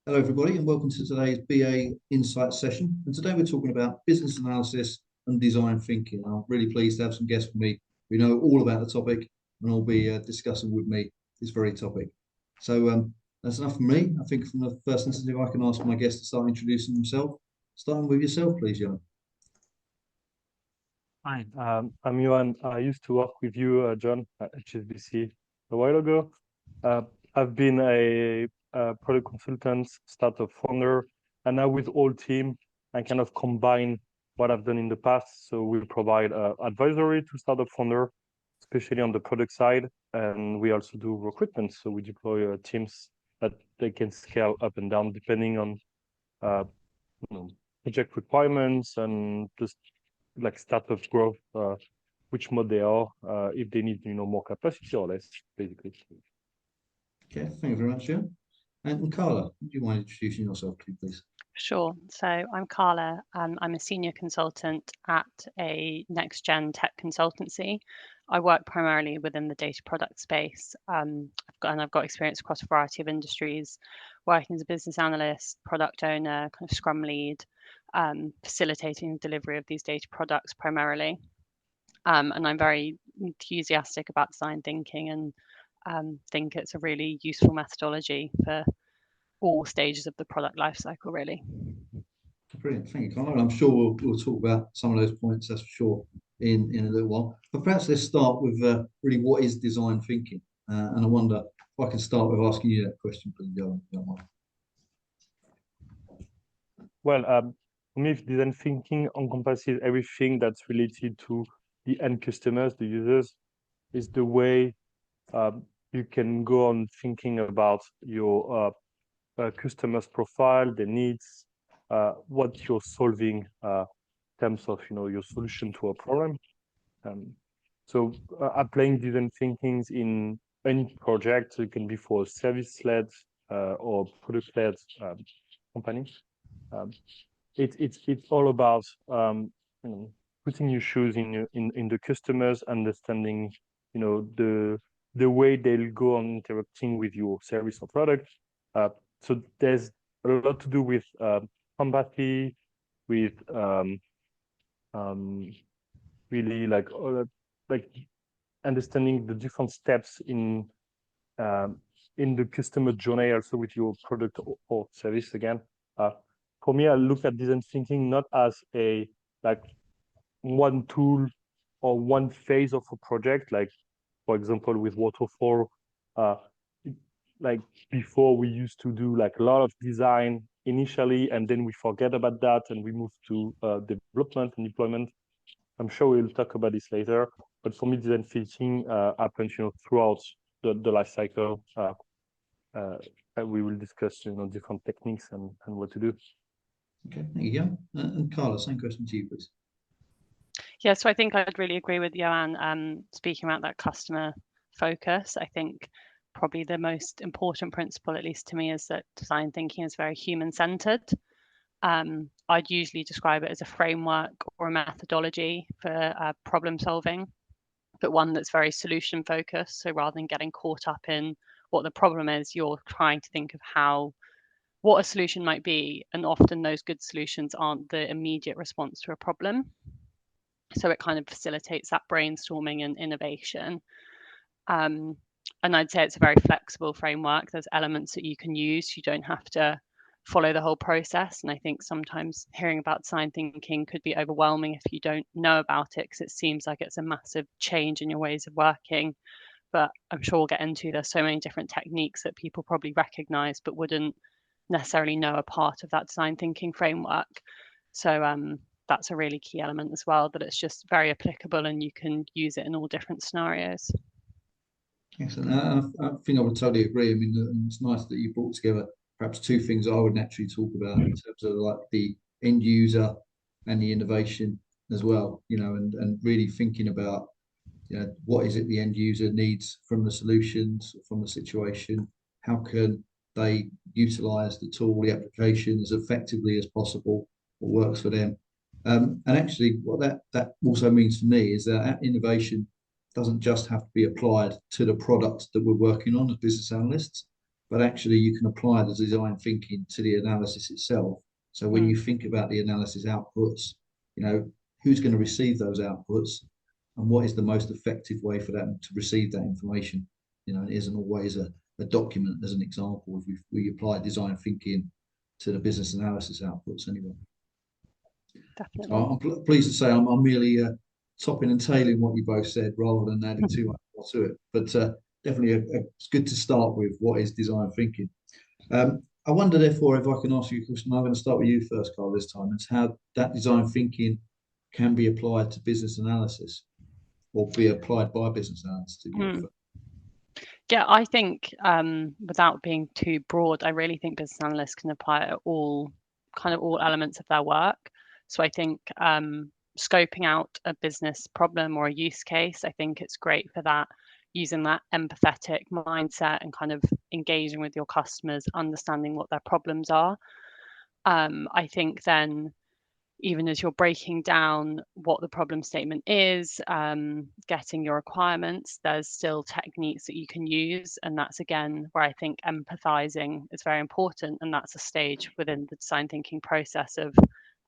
Hello, everybody, and welcome to today's BA Insights session. And today we're talking about business analysis and design thinking. I'm really pleased to have some guests with me who know all about the topic and will be discussing with me this very topic. So that's enough from me. I think from the first instance, if I can ask my guests to start introducing themselves, starting with yourself, please, Yoann. Hi, I'm Yoann. I used to work with you, John, at HSBC a while ago. I've been a product consultant, startup founder, and now with all team, I kind of combine what I've done in the past. So we provide advisory to startup founder, especially on the product side, and we also do recruitment. So we deploy teams that they can scale up and down depending on project requirements and just like startup growth, which mode they are, if they need more capacity or less, basically. Okay, thank you very much, Yoann. And Carla, would you mind introducing yourself, please? Sure. So I'm Carla. I'm a senior consultant at a next-gen tech consultancy. I work primarily within the data product space. I've got experience across a variety of industries, working as a business analyst, product owner, kind of scrum lead, facilitating the delivery of these data products primarily. And I'm very enthusiastic about design thinking and think it's a really useful methodology for all stages of the product lifecycle, really. Brilliant, thank you, Carla. I'm sure we'll talk about some of those points, that's for sure, in a little while. But perhaps let's start with really what is design thinking? And I wonder if I can start with asking you that question, please, Yoann. Well, for me, design thinking encompasses everything that's related to the end customers, the users, is the way you can go on thinking about your customers' profile, their needs, what you're solving in terms of your solution to a problem. So applying design thinkings in any project, it can be for a service-led or product-led company. It's all about putting your shoes in the customers, understanding the way they'll go on interacting with your service or product. So there's a lot to do with empathy, with really like understanding the different steps in the customer journey, also with your product or service again. For me, I look at design thinking not as a one tool or one phase of a project, like for example with waterfall. Like before, we used to do like a lot of design initially, and then we forget about that and we move to development and deployment. I'm sure we'll talk about this later, but for me, design thinking happens throughout the life cycle. We will discuss different techniques and what to do. Okay, thank you. And Carla, same question to you, please. Yeah, so I think I'd really agree with Yoann speaking about that customer focus. I think probably the most important principle, at least to me, is that design thinking is very human-centered. I'd usually describe it as a framework or a methodology for problem solving, but one that's very solution focused. So rather than getting caught up in what the problem is, you're trying to think of what a solution might be. And often those good solutions aren't the immediate response to a problem. So it kind of facilitates that brainstorming and innovation. And I'd say it's a very flexible framework. There's elements that you can use. You don't have to follow the whole process. And I think sometimes hearing about design thinking could be overwhelming if you don't know about it, because it seems like it's a massive change in your ways of working. But I'm sure we'll get into, there's so many different techniques that people probably recognize but wouldn't necessarily know are part of that design thinking framework. So that's a really key element as well, that it's just very applicable and you can use it in all different scenarios. Excellent. I think I would totally agree. I mean, it's nice that you brought together perhaps two things I would naturally talk about in terms of like the end user and the innovation as well, and really thinking about, what is it the end user needs from the solutions, from the situation, how can they utilize the tool, the application as effectively as possible, what works for them. And actually what that also means for me is that innovation doesn't just have to be applied to the product that we're working on as business analysts. but actually you can apply the design thinking to the analysis itself. So when you think about the analysis outputs, who's going to receive those outputs, and what is the most effective way for them to receive that information. It isn't always a document, as an example, if we apply design thinking to the business analysis outputs anyway. Definitely. I'm pleased to say I'm merely topping and tailing what you both said rather than adding too much more to it. But definitely it's good to start with what is design thinking. I wonder, therefore, if I can ask you a question. I'm going to start with you first, Carl, this time. It's how that design thinking can be applied to business analysis, or be applied by business analysts to be Yeah, I think without being too broad, I really think business analysts can apply it at all elements of their work. So I think scoping out a business problem or a use case, I think it's great for that, using that empathetic mindset and kind of engaging with your customers, understanding what their problems are. I think then, even as you're breaking down what the problem statement is, getting your requirements, there's still techniques that you can use. And that's, again, where I think empathizing is very important. And that's a stage within the design thinking process of,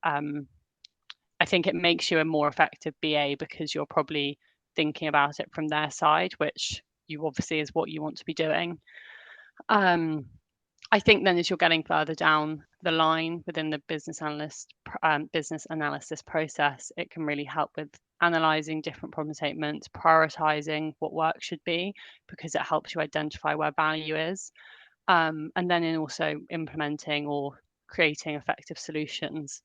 I think it makes you a more effective BA because you're probably thinking about it from their side, which you obviously is what you want to be doing. I think then, as you're getting further down the line within the business analysis process, it can really help with analyzing different problem statements, prioritizing what work should be, because it helps you identify where value is, and then in also implementing or creating effective solutions.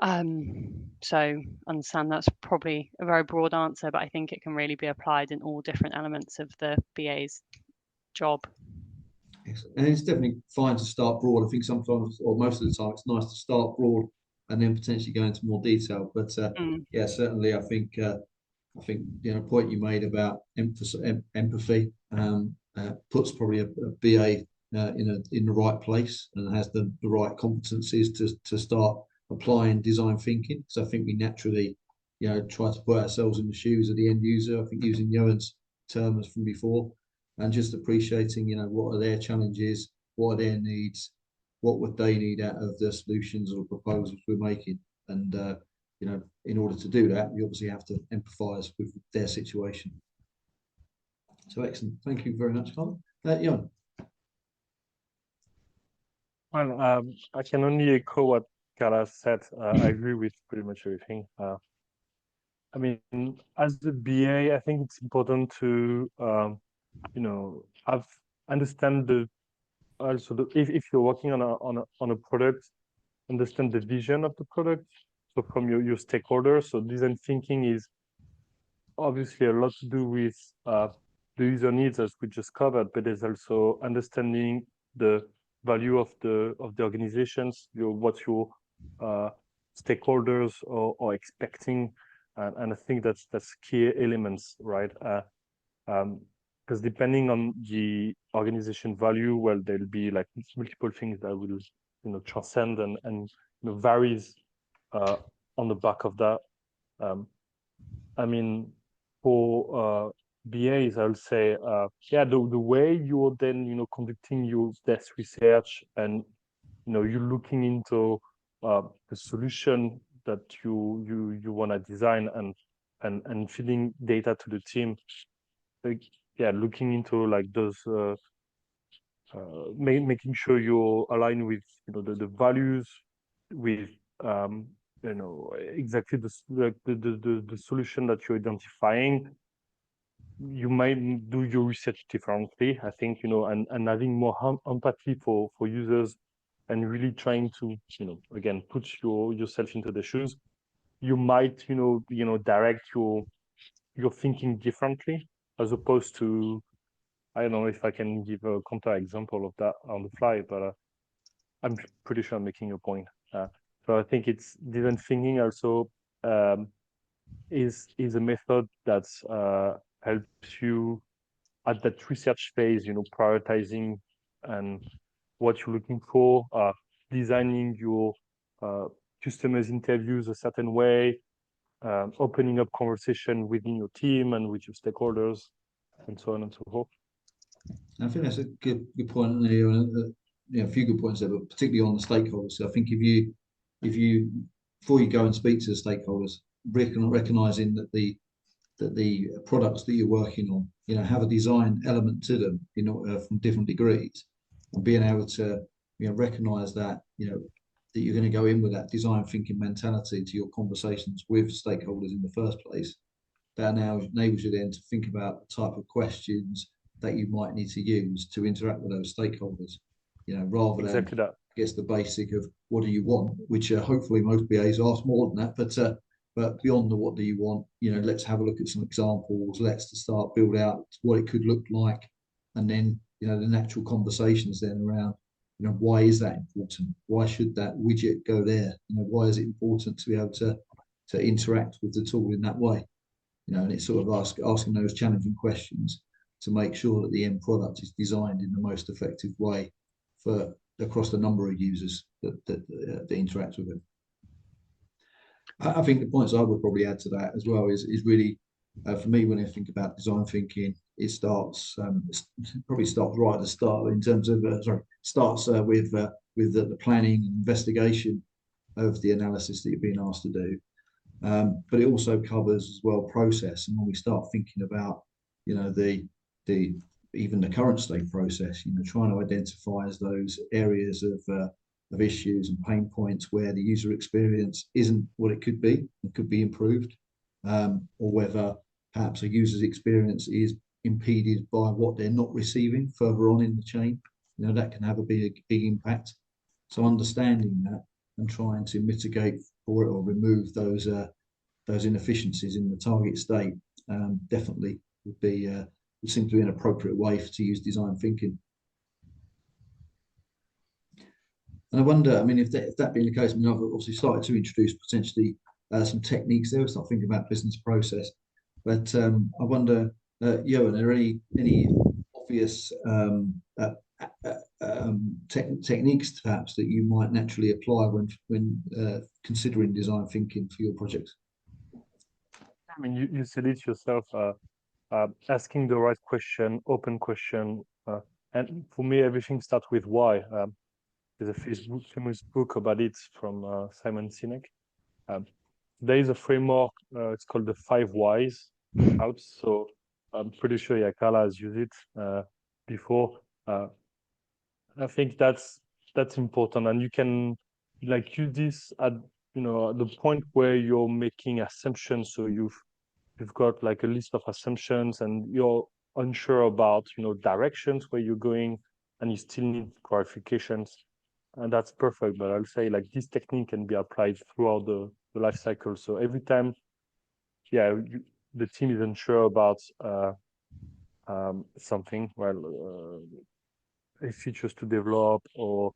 So understand that's probably a very broad answer, but I think it can really be applied in all different elements of the BA's job. Excellent. And it's definitely fine to start broad. I think sometimes, or most of the time, it's nice to start broad and then potentially go into more detail. But yeah, certainly, I think point you made about empathy puts probably a BA in the right place and has the right competencies to start applying design thinking. So I think we naturally, try to put ourselves in the shoes of the end user. I think using Yoann's terms from before, and just appreciating, what are their challenges, what are their needs, what would they need out of the solutions or proposals we're making. And, in order to do that, we obviously have to empathise with their situation. So excellent. Thank you very much, Carla. Yoann. Well, I can only echo what Carla said. I agree with pretty much everything. I mean, as a BA, I think it's important to understand if you're working on a product, understand the vision of the product. So from your stakeholders. So design thinking is obviously a lot to do with the user needs, as we just covered, but there's also understanding the value of the organizations, what your stakeholders are expecting, and I think that's key elements, right? Because depending on the organization value, well, there'll be like multiple things that will transcend and varies on the back of that. I mean, for BAs, I'll say, the way you're then conducting your desk research and you're looking into the solution that you want to design and feeding data to the team. Looking into like those, making sure you're aligned with the values, with exactly the solution that you're identifying. You might do your research differently, I think, and having more empathy for users and really trying to again put yourself into the shoes. You might direct your thinking differently, as opposed to, I don't know if I can give a counter example of that on the fly, but I'm pretty sure I'm making a point. So I think it's design thinking also is a method that helps you at that research phase, prioritizing and what you're looking for, designing your customers' interviews a certain way, opening up conversation within your team and with your stakeholders, and so on and so forth. I think that's a good point there. A few good points there, but particularly on the stakeholders. So I think if you before you go and speak to the stakeholders, recognizing that the products that you're working on, have a design element to them, from different degrees, and being able to, recognize that, that you're going to go in with that design thinking mentality to your conversations with stakeholders in the first place. That now enables you then to think about the type of questions that you might need to use to interact with those stakeholders, rather than Exactly that. I guess the basic of what do you want, which hopefully most BAs ask more than that, but beyond the what do you want, let's have a look at some examples. Let's start build out what it could look like, and then the natural conversations then around, why is that important? Why should that widget go there? Why is it important to be able to interact with the tool in that way? And it's sort of asking those challenging questions to make sure that the end product is designed in the most effective way for across the number of users that interact with it. I think the points I would probably add to that as well is really, for me, when I think about design thinking, it probably starts right at the start in terms of starts with the planning and investigation of the analysis that you're being asked to do. But it also covers as well process. And when we start thinking about, the even the current state process, trying to identify as those areas of issues and pain points where the user experience isn't what it could be improved, or whether perhaps a user's experience is impeded by what they're not receiving further on in the chain. That can have a big impact. So understanding that and trying to mitigate for it or remove those inefficiencies in the target state, definitely would seem to be an appropriate way to use design thinking. And I wonder, I mean, if that being the case, I mean, I've obviously started to introduce potentially some techniques there. Start thinking about business process, but I wonder, Yoann, are there any obvious techniques perhaps that you might naturally apply when considering design thinking for your projects? I mean, you said it yourself, asking the right question, open question. And for me, everything starts with why. There's a famous book about it from Simon Sinek. There is a framework, it's called the 5 whys out. So I'm pretty sure Carla has used it before. I think that's important, and you can use this at the point where you're making assumptions. So you've got a list of assumptions and you're unsure about directions where you're going, and you still need clarifications, and that's perfect. But I'll say this technique can be applied throughout the life cycle. So every time the team is unsure about something, features to develop or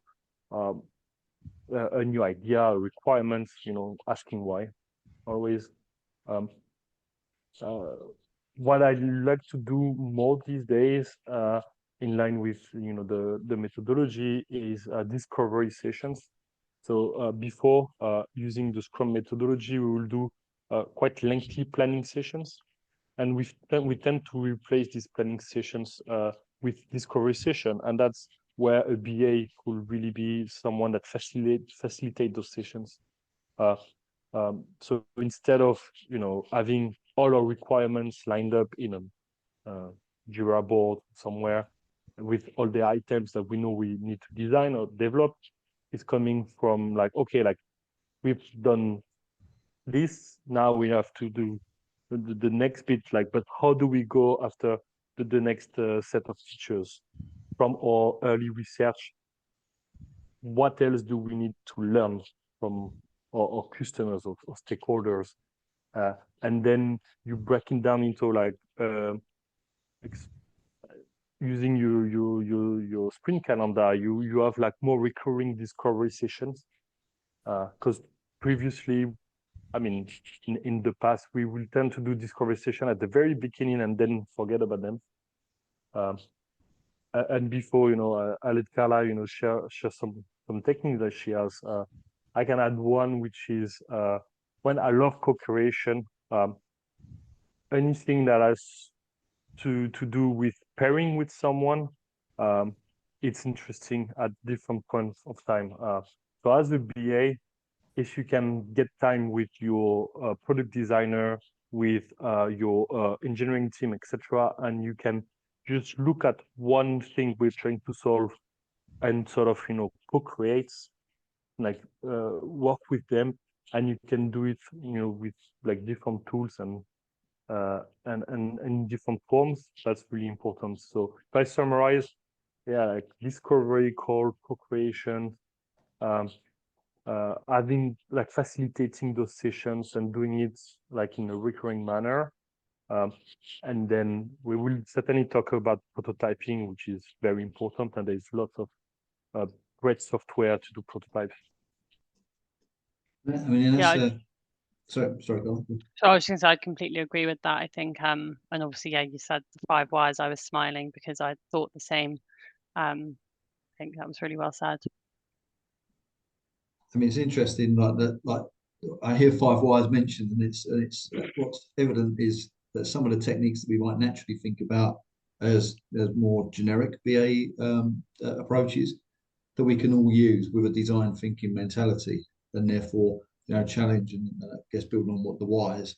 a new idea, requirements, asking why always. What I like to do more these days, in line with the methodology, is discovery sessions. So before using the Scrum methodology, we will do quite lengthy planning sessions, and we tend to replace these planning sessions with discovery session, and that's where a BA could really be someone that facilitate those sessions. So instead of having all our requirements lined up in a Jira board somewhere with all the items that we know we need to design or develop, it's coming from we've done this, now we have to do the next bit, but how do we go after the next set of features from our early research? What else do we need to learn from our customers or stakeholders? And then you break it down into using your sprint calendar. You have more recurring discovery sessions, because previously, I mean, in the past, we will tend to do discovery session at the very beginning and then forget about them. And before, I let Carla, share some techniques that she has. I can add one, which is when I love co-creation, anything that has to do with pairing with someone, it's interesting at different points of time. So as a BA, if you can get time with your product designer, with your engineering team, etc., and you can just look at one thing we're trying to solve and sort of, co-create, like work with them, and you can do it, with like different tools and different forms. That's really important. So if I summarize, yeah, like discovery, call, co-creation, having like facilitating those sessions and doing it like in a recurring manner. And then we will certainly talk about prototyping, which is very important, and there's lots of great software to do prototypes. I mean, that's Yeah, sorry, go on. so I was going to say I completely agree with that. I think, and obviously, yeah, you said the 5 whys. I was smiling because I thought the same. I think that was really well said. I mean, it's interesting, like that. Like I hear 5 whys mentioned, and it's what's evident is that some of the techniques that we might naturally think about as more generic BA approaches that we can all use with a design thinking mentality, and therefore, challenge and I guess building on what the whys.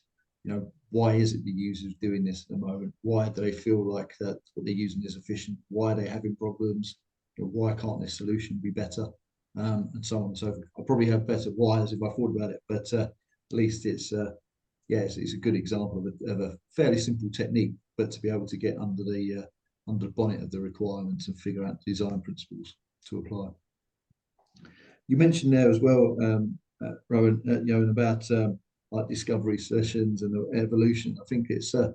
Why is it the user's doing this at the moment? Why do they feel like that what they're using is efficient? Why are they having problems? Why can't this solution be better? And so on. So I'll probably have better whys if I thought about it, but at least it's a good example of a fairly simple technique, but to be able to get under the bonnet of the requirements and figure out design principles to apply. You mentioned there as well, Rowan, about like discovery sessions and the evolution. I think it's a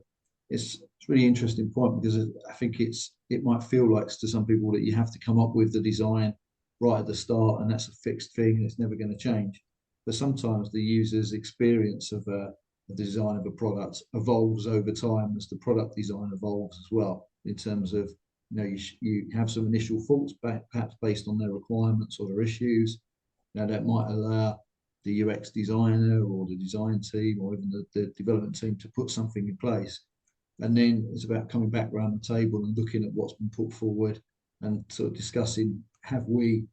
really interesting point, because I think it might feel like to some people that you have to come up with the design right at the start, and that's a fixed thing, and it's never going to change. But sometimes the user's experience of the design of a product evolves over time as the product design evolves as well, in terms of, you have some initial thoughts perhaps based on their requirements or their issues. That might allow the UX designer or the design team or even the development team to put something in place. And then it's about coming back around the table and looking at what's been put forward and sort of discussing, have we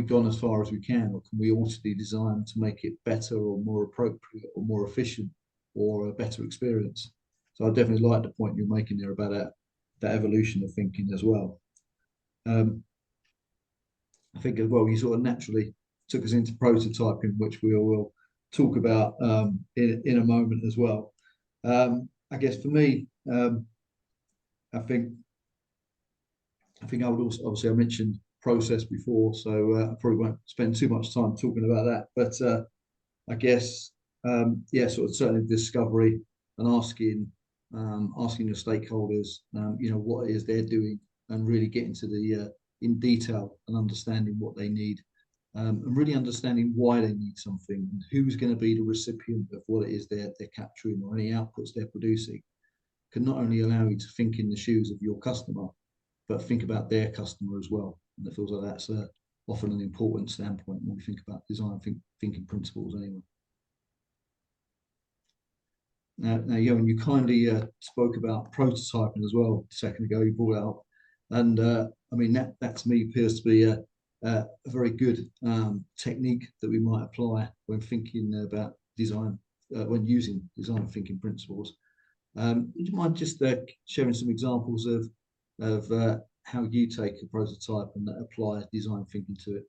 gone as far as we can, or can we alter the design to make it better or more appropriate or more efficient or a better experience? So I definitely like the point you're making there about that evolution of thinking as well. I think as well, you sort of naturally took us into prototyping, which we will talk about in a moment as well. I guess for me, I think I would also, obviously I mentioned process before, so I probably won't spend too much time talking about that. But I guess sort of certainly discovery and asking your stakeholders, what it is they're doing, and really getting to the in detail and understanding what they need, and really understanding why they need something and who's going to be the recipient of what it is they're capturing or any outputs they're producing, can not only allow you to think in the shoes of your customer, but think about their customer as well. And it feels like that's often an important standpoint when we think about design thinking principles anyway. Now, Yoann, you kindly spoke about prototyping as well a second ago. You brought it up, and I mean that to me appears to be a very good technique that we might apply when thinking about design, when using design thinking principles. Would you mind just sharing some examples of how you take a prototype and apply design thinking to it?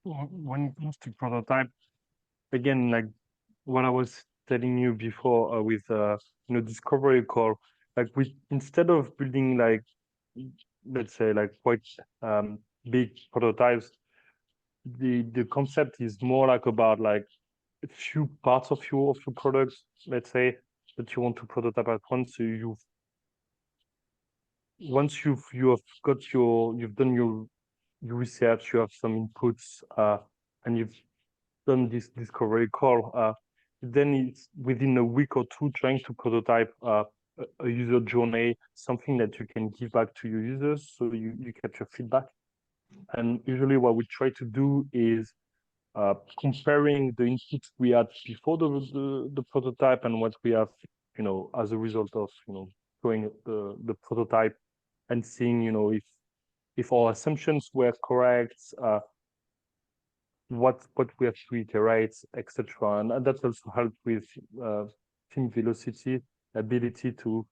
When it comes to prototype, again, like what I was telling you before with discovery call, like instead of building like, let's say, like quite big prototypes, the concept is more like about like a few parts of your product, let's say, that you want to prototype at once. So once you've done your research, you have some inputs, and you've done this discovery call, then it's within a week or two trying to prototype a user journey, something that you can give back to your users, so you capture feedback. And usually what we try to do is comparing the inputs we had before the prototype and what we have as a result of showing the prototype and seeing if our assumptions were correct, what we have to iterate, etc. And that also helped with team velocity, ability to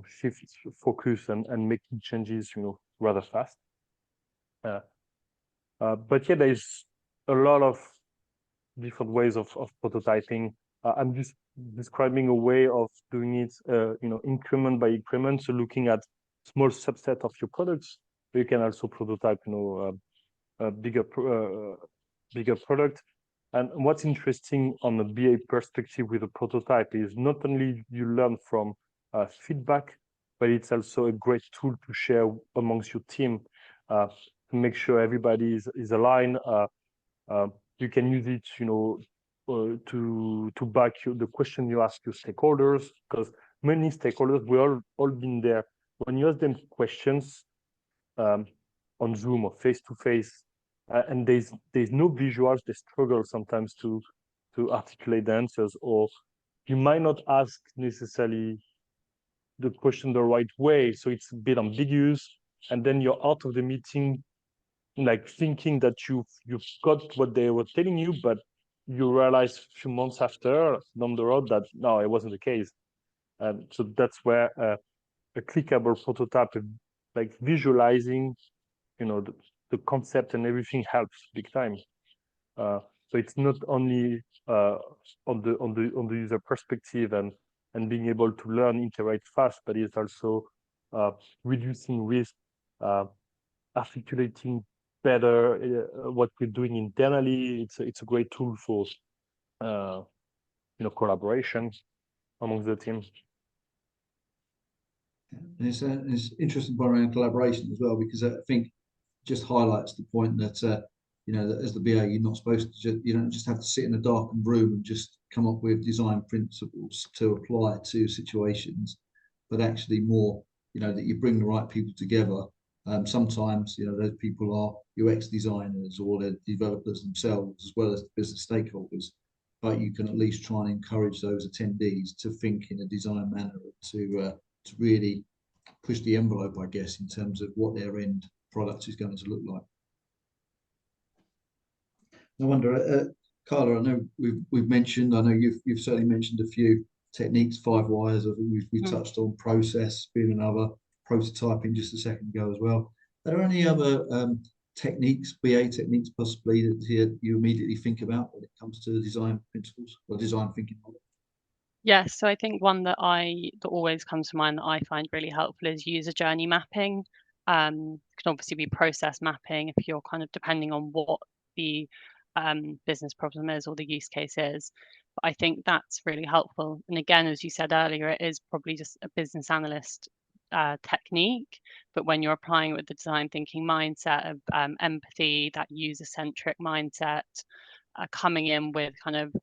shift focus and making changes rather fast. But yeah, there's a lot of different ways of prototyping. I'm just describing a way of doing it increment by increment, so looking at small subset of your products. You can also prototype a bigger product. And what's interesting on the BA perspective with a prototype is not only you learn from feedback, but it's also a great tool to share amongst your team to make sure everybody is aligned. You can use it, to back the question you ask your stakeholders, because many stakeholders, we all been there. When you ask them questions on Zoom or face to face, and there's no visuals, they struggle sometimes to articulate the answers, or you might not ask necessarily the question the right way, so it's a bit ambiguous, and then you're out of the meeting like thinking that you've got what they were telling you, but you realize a few months after down the road that no, it wasn't the case. So that's where a clickable prototype, like visualizing the concept and everything, helps big time. So it's not only on the user perspective and being able to learn, iterate fast, but it's also reducing risk, articulating better what we're doing internally. It's a great tool for collaboration among the team. And it's interesting point around collaboration as well, because I think just highlights the point that that as the BA, you're not supposed to you don't just have to sit in a darkened room and just come up with design principles to apply to situations, but actually more that you bring the right people together. Sometimes those people are UX designers or they're developers themselves, as well as the business stakeholders, but you can at least try and encourage those attendees to think in a design manner to really push the envelope, I guess, in terms of what their end product is going to look like. I wonder, Carla, I know we've mentioned, I know you've certainly mentioned a few techniques, 5 whys. I think we've touched on process being another, prototyping just a second ago as well. Are there any other techniques, BA techniques possibly, that you immediately think about when it comes to design principles or design thinking? Yes, so I think one that always comes to mind that I find really helpful is user journey mapping. It can obviously be process mapping if you're kind of depending on what the business problem is or the use case is. But I think that's really helpful. And again, as you said earlier, it is probably just a business analyst technique, but when you're applying it with the design thinking mindset of empathy, that user-centric mindset, coming in with kind of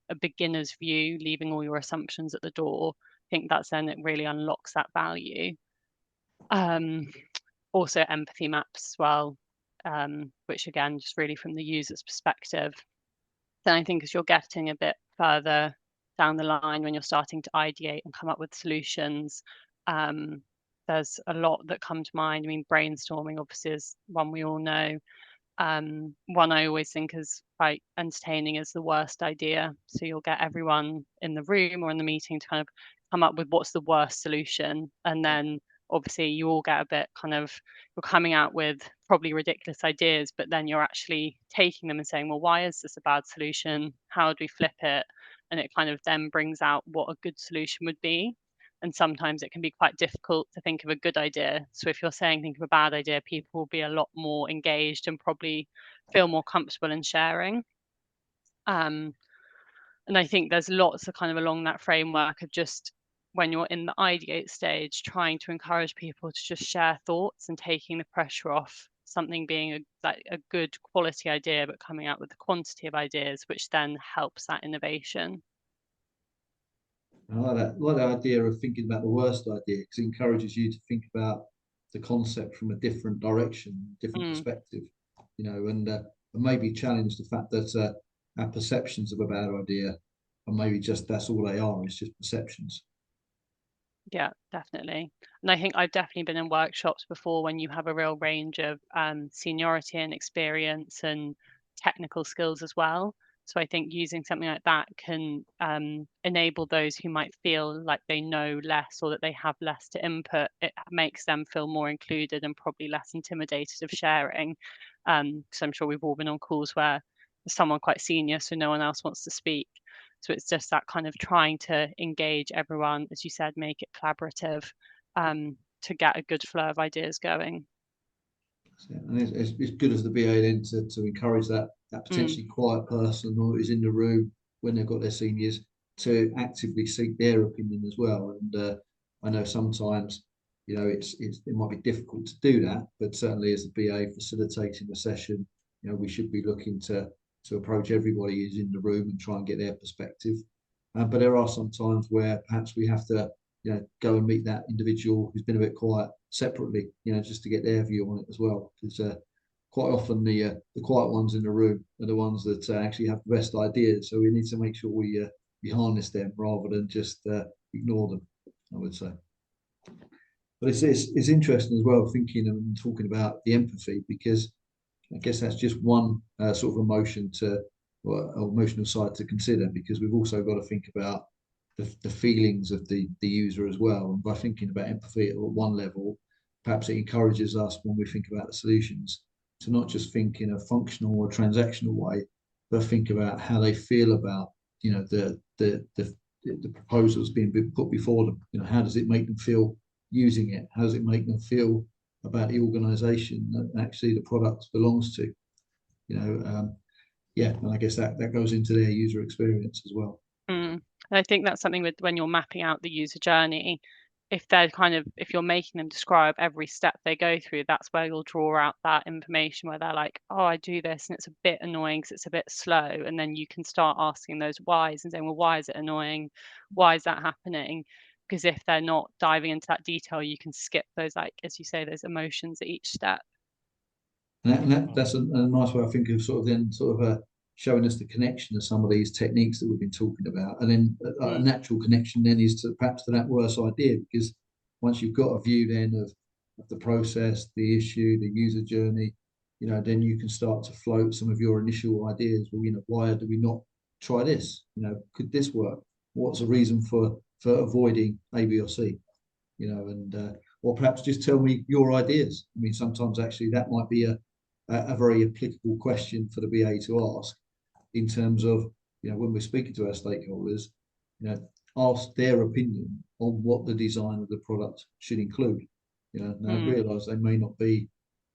a beginner's view, leaving all your assumptions at the door, I think that's then it really unlocks that value. Also empathy maps as well, which again, just really from the user's perspective. Then I think as you're getting a bit further down the line, when you're starting to ideate and come up with solutions, there's a lot that come to mind. I mean, brainstorming obviously is one we all know. One I always think is quite entertaining is the worst idea. So you'll get everyone in the room or in the meeting to kind of come up with what's the worst solution. And then obviously you all get a bit kind of, you're coming out with probably ridiculous ideas, but then you're actually taking them and saying, well, why is this a bad solution? How do we flip it? And it kind of then brings out what a good solution would be. And sometimes it can be quite difficult to think of a good idea. So if you're saying think of a bad idea, people will be a lot more engaged and probably feel more comfortable in sharing. And I think there's lots of kind of along that framework of just when you're in the ideate stage, trying to encourage people to just share thoughts and taking the pressure off something being a good quality idea, but coming out with the quantity of ideas, which then helps that innovation. I like that idea of thinking about the worst idea, because it encourages you to think about the concept from a different direction, different perspective, and maybe challenge the fact that our perceptions of a bad idea and maybe just that's all they are. It's just perceptions. Yeah, definitely. And I think I've definitely been in workshops before when you have a real range of seniority and experience and technical skills as well. So I think using something like that can enable those who might feel like they know less or that they have less to input. It makes them feel more included and probably less intimidated of sharing. So I'm sure we've all been on calls where there's someone quite senior, so no one else wants to speak. So it's just that kind of trying to engage everyone, as you said, make it collaborative, to get a good flow of ideas going. And it's good as the BA then to encourage that potentially quiet person who's in the room when they've got their seniors to actively seek their opinion as well. And I know sometimes, you know, it might be difficult to do that, but certainly as the BA facilitating the session, you know, we should be looking to approach everybody who's in the room and try and get their perspective. But there are some times where perhaps we have to, you know, go and meet that individual who's been a bit quiet separately, you know, just to get their view on it as well. Because quite often the quiet ones in the room are the ones that actually have the best ideas. So we need to make sure we harness them rather than just ignore them, I would say. But it's interesting as well, thinking and talking about the empathy, because I guess that's just one sort of emotion or emotional side to consider, because we've also got to think about the feelings of the user as well. And by thinking about empathy at one level, perhaps it encourages us when we think about the solutions to not just think in a functional or transactional way, but think about how they feel about, you know, the proposals being put before them. You know, how does it make them feel using it? How does it make them feel about the organization that actually the product belongs to? You know, yeah, and I guess that goes into their user experience as well. And I think that's something with when you're mapping out the user journey, if you're making them describe every step they go through, that's where you'll draw out that information where they're like, oh, I do this and it's a bit annoying because it's a bit slow. And then you can start asking those whys and saying, well, why is it annoying? Why is that happening? Because if they're not diving into that detail, you can skip those, like, as you say, those emotions at each step. And that's a nice way, I think, of sort of showing us the connection of some of these techniques that we've been talking about. And then a natural connection then is perhaps to that worse idea, because once you've got a view then of the process, the issue, the user journey, you know, then you can start to float some of your initial ideas. Well, you know, why do we not try this? You know, could this work? What's the reason for avoiding A, B, or C? You know, and or perhaps just tell me your ideas. I mean, sometimes actually that might be a very applicable question for the BA to ask, in terms of, you know, when we're speaking to our stakeholders, you know, ask their opinion on what the design of the product should include. You know, now realise they may not be,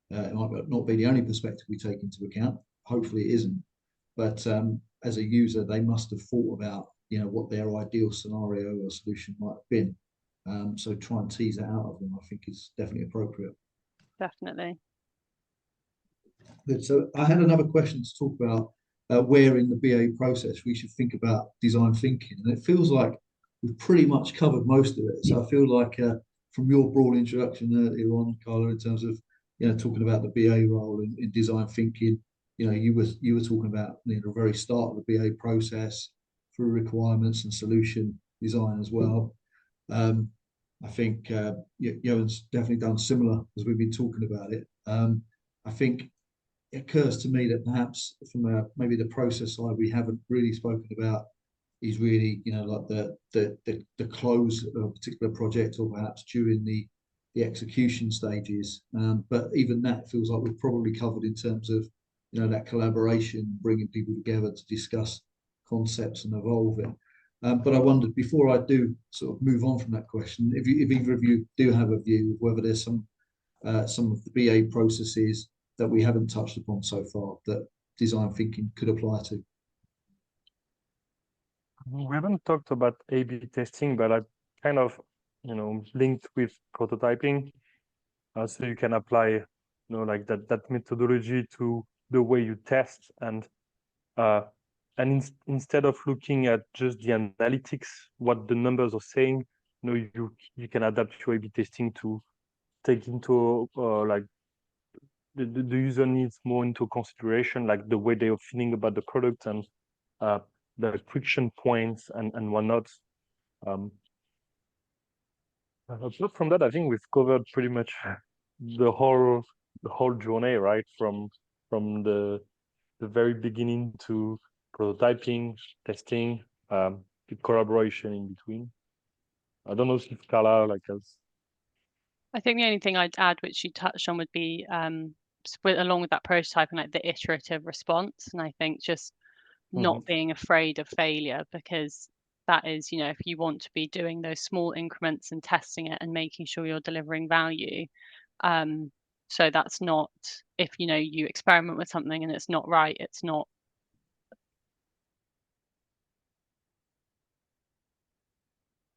it might not be the only perspective we take into account. Hopefully it isn't. But as a user, they must have thought about, you know, what their ideal scenario or solution might have been. So try and tease that out of them, I think, is definitely appropriate. Definitely. Good. So I had another question to talk about where in the BA process we should think about design thinking. And it feels like we've pretty much covered most of it. So I feel like from your broad introduction earlier on, Carla, in terms of, you know, talking about the BA role in design thinking, you know, you were talking about, you know, the very start of the BA process through requirements and solution design as well. I think Yoann's definitely done similar as we've been talking about it. I think it occurs to me that perhaps from maybe the process side we haven't really spoken about is really, you know, like the close of a particular project, or perhaps during the execution stages. But even that feels like we've probably covered in terms of, you know, that collaboration, bringing people together to discuss concepts and evolve it. But I wondered, before I do sort of move on from that question, if either of you do have a view of whether there's some of the BA processes that we haven't touched upon so far that design thinking could apply to. We haven't talked about A/B testing, but I kind of, you know, linked with prototyping. So you can apply, you know, like that methodology to the way you test, and instead of looking at just the analytics, what the numbers are saying, you know, you can adapt your A/B testing to take into like the user needs more into consideration, like the way they are feeling about the product, and friction points and whatnot. Apart from that, I think we've covered pretty much the whole journey, right? From the very beginning to prototyping, testing, the collaboration in between. I don't know if Carla has. I think the only thing I'd add, which you touched on, would be along with that prototyping, like the iterative response. And I think just not being afraid of failure, because that is, if you want to be doing those small increments and testing it and making sure you're delivering value. So that's not, if you experiment with something and it's not right, it's not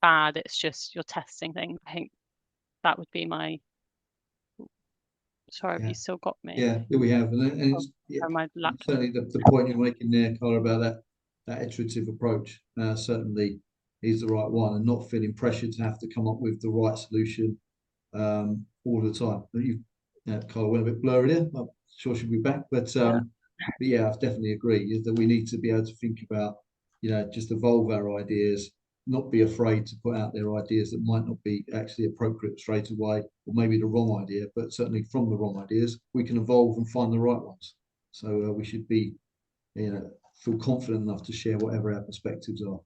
bad, it's just you're testing things. I think that would be my. Sorry, have you still got me? Yeah, we have, and it's certainly the point you're making there, Carla, about that iterative approach. Certainly is the right one, and not feeling pressured to have to come up with the right solution all the time. Carla went a bit blurry there. I'm sure she'll be back, but yeah, I definitely agree. Is that we need to be able to think about, just evolve our ideas, not be afraid to put out their ideas that might not be actually appropriate straight away, or maybe the wrong idea, but certainly from the wrong ideas, we can evolve and find the right ones. So we should be, feel confident enough to share whatever our perspectives are.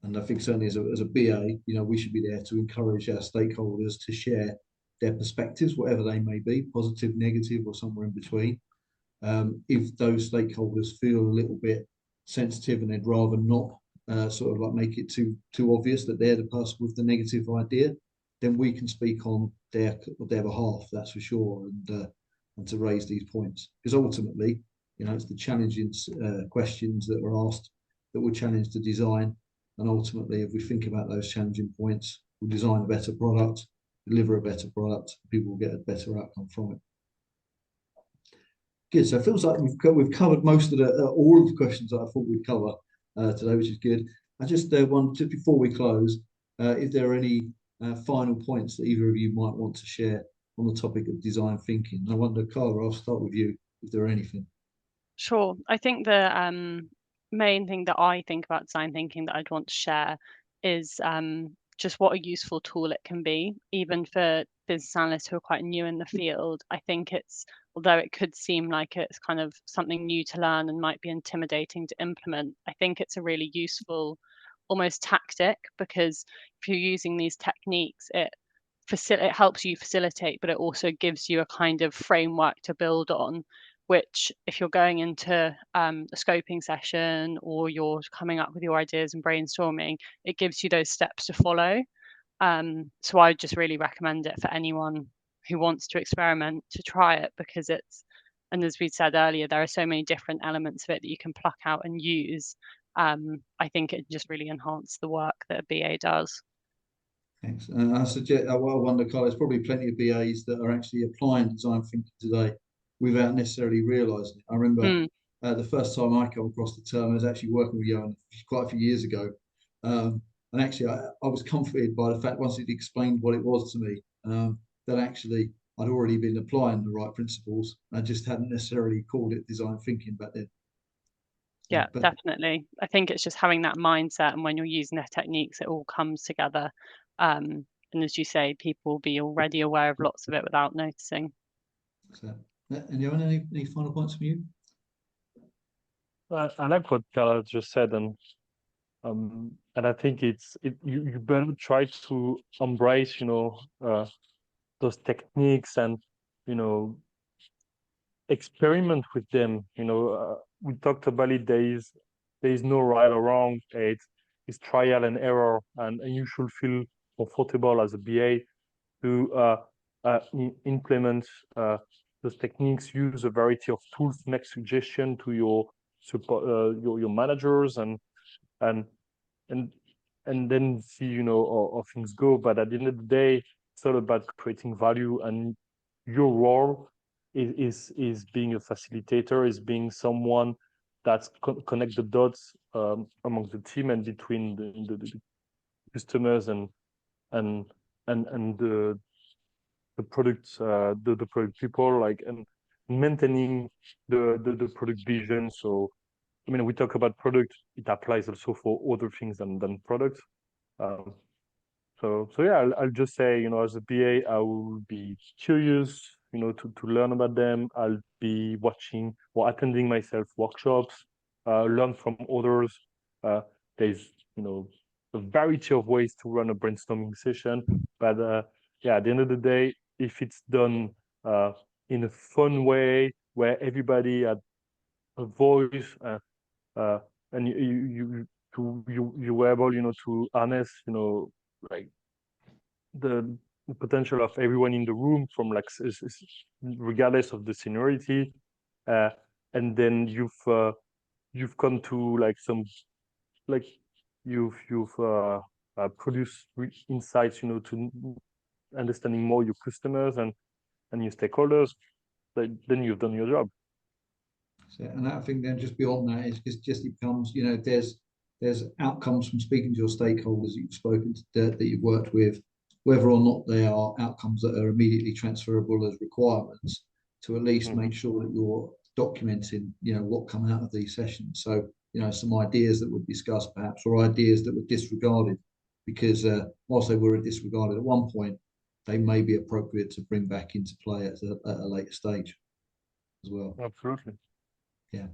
And I think certainly as a BA, we should be there to encourage our stakeholders to share their perspectives, whatever they may be, positive, negative, or somewhere in between. If those stakeholders feel a little bit sensitive and they'd rather not sort of like make it too obvious that they're the person with the negative idea, then we can speak on their behalf, that's for sure, and to raise these points. Because ultimately, it's the challenging questions that are asked that will challenge the design. And ultimately, if we think about those challenging points, we'll design a better product, deliver a better product, people will get a better outcome from it. Good. So it feels like we've covered most of all of the questions that I thought we'd cover today, which is good. I just want to, before we close, if there are any final points that either of you might want to share on the topic of design thinking. And I wonder, Carla, I'll start with you, if there are anything. Sure. I think the main thing that I think about design thinking that I'd want to share is just what a useful tool it can be, even for business analysts who are quite new in the field. I think although it could seem like it's kind of something new to learn and might be intimidating to implement, I think it's a really useful almost tactic, because if you're using these techniques, it helps you facilitate, but it also gives you a kind of framework to build on, which if you're going into a scoping session or you're coming up with your ideas and brainstorming, it gives you those steps to follow. So I just really recommend it for anyone who wants to experiment to try it, because and as we said earlier, there are so many different elements of it that you can pluck out and use. I think it just really enhances the work that a BA does. Thanks. I suggest, I wonder, Carl, there's probably plenty of BAs that are actually applying design thinking today without necessarily realising it. I remember the first time I came across the term, I was actually working with Yoann quite a few years ago. And actually, I was comforted by the fact, once it explained what it was to me, that actually I'd already been applying the right principles. I just hadn't necessarily called it design thinking back then. Yeah, definitely. I think it's just having that mindset, and when you're using their techniques, it all comes together. And as you say, people will be already aware of lots of it without noticing. So, and Yoann, any final points from you? I like what Carla just said, and I think you better try to embrace, those techniques, and experiment with them. We talked about it. There is no right or wrong. It's trial and error, and you should feel comfortable as a BA to implement those techniques. Use a variety of tools to make suggestion to your support, your managers, and then see how things go. But at the end of the day, it's all about creating value, and your role is being a facilitator, is being someone that's connect the dots among the team and between the customers and the product product people, and maintaining the product vision. So I mean, we talk about product, it applies also for other things than products. So yeah, I'll just say, you know, as a BA, I will be curious, you know, to learn about them. I'll be watching or attending myself workshops, learn from others. There's, you know, a variety of ways to run a brainstorming session, but yeah, at the end of the day, if it's done in a fun way where everybody had a voice, and you were able, you know, to harness, you know, like the potential of everyone in the room from like regardless of the seniority, and then you've come to like some like you've produced insights, you know, to understanding more your customers and your stakeholders. Then you've done your job. So, and I think then just beyond that, it becomes, you know, there's outcomes from speaking to your stakeholders that you've spoken to, that you've worked with, whether or not they are outcomes that are immediately transferable as requirements, to at least make sure that you're documenting, you know, what come out of these sessions. So, you know, some ideas that were discussed perhaps, or ideas that were disregarded, because whilst they were disregarded at one point, they may be appropriate to bring back into play at a later stage as well. Absolutely. Yeah.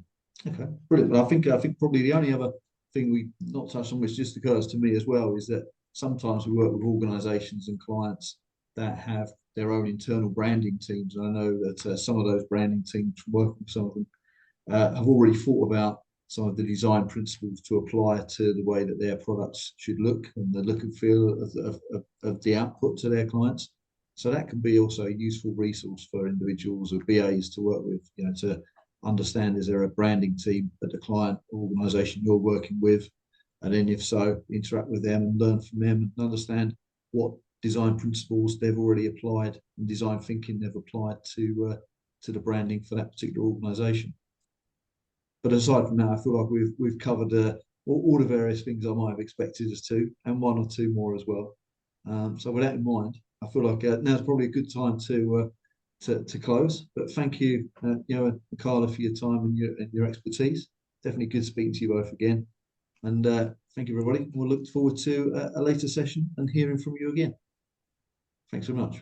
Okay. Brilliant. Well, I think probably the only other thing we not touched on, which just occurs to me as well, is that sometimes we work with organisations and clients that have their own internal branding teams. And I know that some of those branding teams, working with some of them, have already thought about some of the design principles to apply to the way that their products should look and the look and feel of the output to their clients. So that can be also a useful resource for individuals or BAs to work with, you know, to understand, is there a branding team at the client organisation you're working with? And then if so, interact with them and learn from them and understand what design principles they've already applied and design thinking they've applied to the branding for that particular organisation. But aside from that, I feel like we've covered all the various things I might have expected us to, and one or two more as well. So with that in mind, I feel like now's probably a good time to close. But thank you, you know, Carla, for your time and your expertise. Definitely good speaking to you both again. And thank you, everybody. We'll look forward to a later session and hearing from you again. Thanks so much.